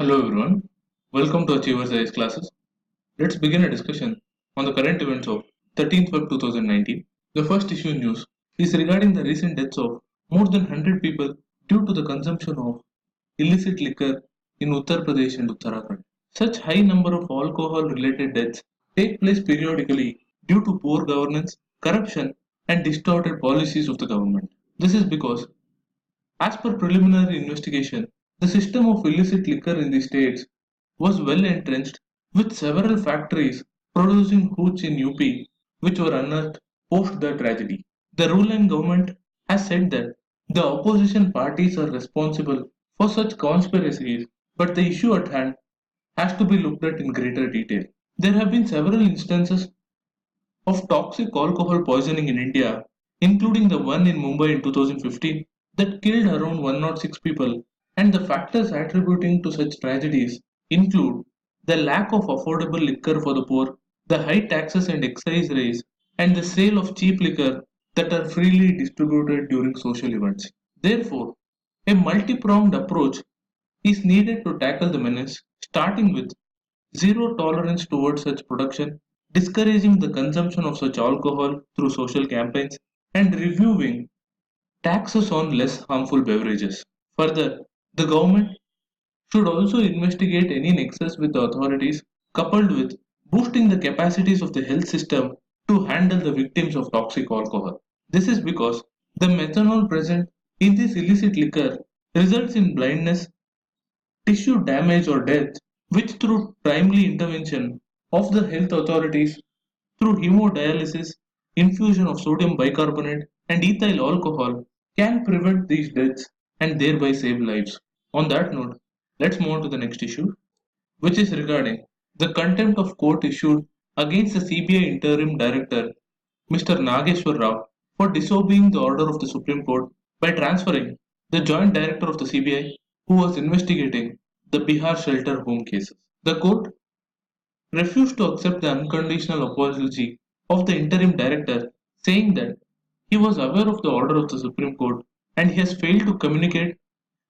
Hello everyone, welcome to Achievers IS classes. Let's begin a discussion on the current events of 13th Feb 2019. The first issue news is regarding the recent deaths of more than 100 people due to the consumption of illicit liquor in Uttar Pradesh and Uttarakhand. Such high number of alcohol related deaths take place periodically due to poor governance, corruption and distorted policies of the government. This is because as per preliminary investigation, the system of illicit liquor in the states was well entrenched, with several factories producing hooch in UP which were unearthed post the tragedy. The ruling government has said that the opposition parties are responsible for such conspiracies, but the issue at hand has to be looked at in greater detail. There have been several instances of toxic alcohol poisoning in India, including the one in Mumbai in 2015 that killed around 106 people, and the factors attributing to such tragedies include the lack of affordable liquor for the poor, the high taxes and excise rates, and the sale of cheap liquor that are freely distributed during social events. Therefore, a multi-pronged approach is needed to tackle the menace, starting with zero tolerance towards such production, discouraging the consumption of such alcohol through social campaigns, and reviewing taxes on less harmful beverages. Further, the government should also investigate any nexus with the authorities, coupled with boosting the capacities of the health system to handle the victims of toxic alcohol. This is because the methanol present in this illicit liquor results in blindness, tissue damage or death, which through timely intervention of the health authorities through hemodialysis, infusion of sodium bicarbonate and ethyl alcohol can prevent these deaths and thereby save lives. On that note, let's move on to the next issue, which is regarding the contempt of court issued against the CBI interim director Mr. Nageshwar Rao for disobeying the order of the Supreme Court by transferring the joint director of the CBI who was investigating the Bihar shelter home cases. The court refused to accept the unconditional apology of the interim director, saying that he was aware of the order of the Supreme Court and he has failed to communicate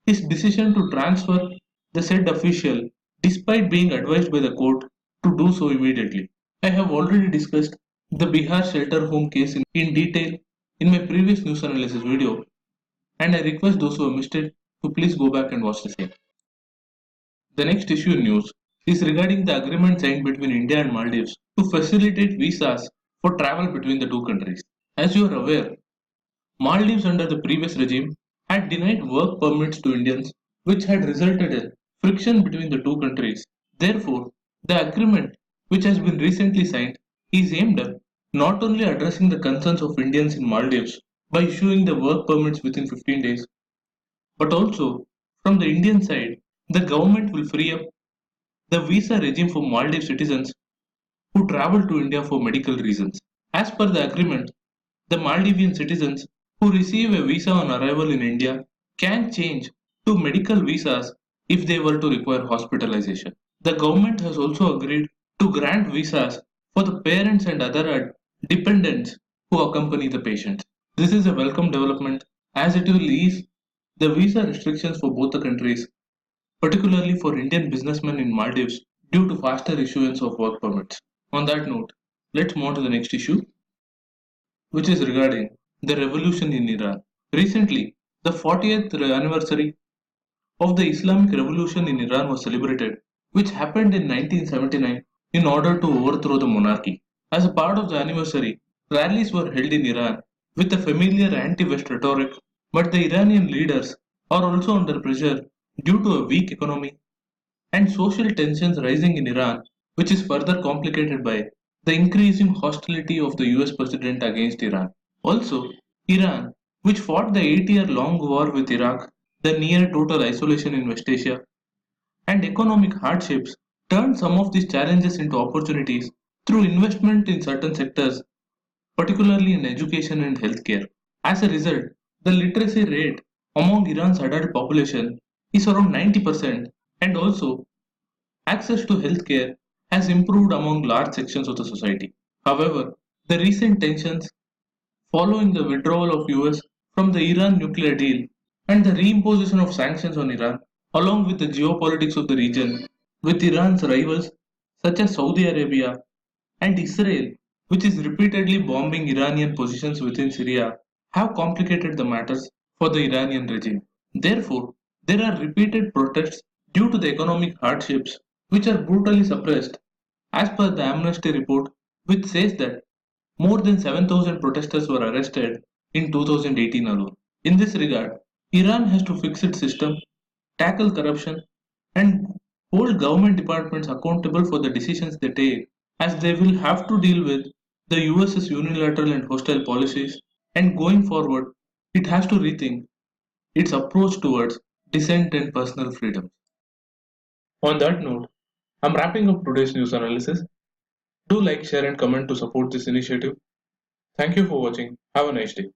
his decision to transfer the said official despite being advised by the court to do so immediately. I have already discussed the Bihar shelter home case in detail in my previous news analysis video, and I request those who have missed it to please go back and watch the same. The next issue in news is regarding the agreement signed between India and Maldives to facilitate visas for travel between the two countries. As you are aware, Maldives under the previous regime had denied work permits to Indians, which had resulted in friction between the two countries. Therefore, the agreement, which has been recently signed, is aimed at not only addressing the concerns of Indians in Maldives by issuing the work permits within 15 days, but also from the Indian side, the government will free up the visa regime for Maldives citizens who travel to India for medical reasons. As per the agreement, the Maldivian citizens who receive a visa on arrival in India can change to medical visas if they were to require hospitalization. The government has also agreed to grant visas for the parents and other dependents who accompany the patients. This is a welcome development as it will ease the visa restrictions for both the countries, particularly for Indian businessmen in Maldives due to faster issuance of work permits. On that note, let's move on to the next issue, which is regarding the revolution in Iran. Recently, the 40th anniversary of the Islamic Revolution in Iran was celebrated, which happened in 1979 in order to overthrow the monarchy. As a part of the anniversary, rallies were held in Iran with a familiar anti-West rhetoric, but the Iranian leaders are also under pressure due to a weak economy and social tensions rising in Iran, which is further complicated by the increasing hostility of the US president against Iran. Also, Iran, which fought the 8-year long war with Iraq, the near total isolation in West Asia, and economic hardships, turned some of these challenges into opportunities through investment in certain sectors, particularly in education and healthcare. As a result, the literacy rate among Iran's adult population is around 90%, and also access to healthcare has improved among large sections of the society. However, the recent tensions following the withdrawal of US from the Iran nuclear deal and the reimposition of sanctions on Iran along with the geopolitics of the region, with Iran's rivals such as Saudi Arabia and Israel, which is repeatedly bombing Iranian positions within Syria, have complicated the matters for the Iranian regime. Therefore, there are repeated protests due to the economic hardships, which are brutally suppressed, as per the Amnesty report, which says that more than 7,000 protesters were arrested in 2018 alone. In this regard, Iran has to fix its system, tackle corruption, and hold government departments accountable for the decisions they take, as they will have to deal with the US's unilateral and hostile policies, and going forward, it has to rethink its approach towards dissent and personal freedom. On that note, I'm wrapping up today's news analysis. Do like, share, and comment to support this initiative. Thank you for watching. Have a nice day.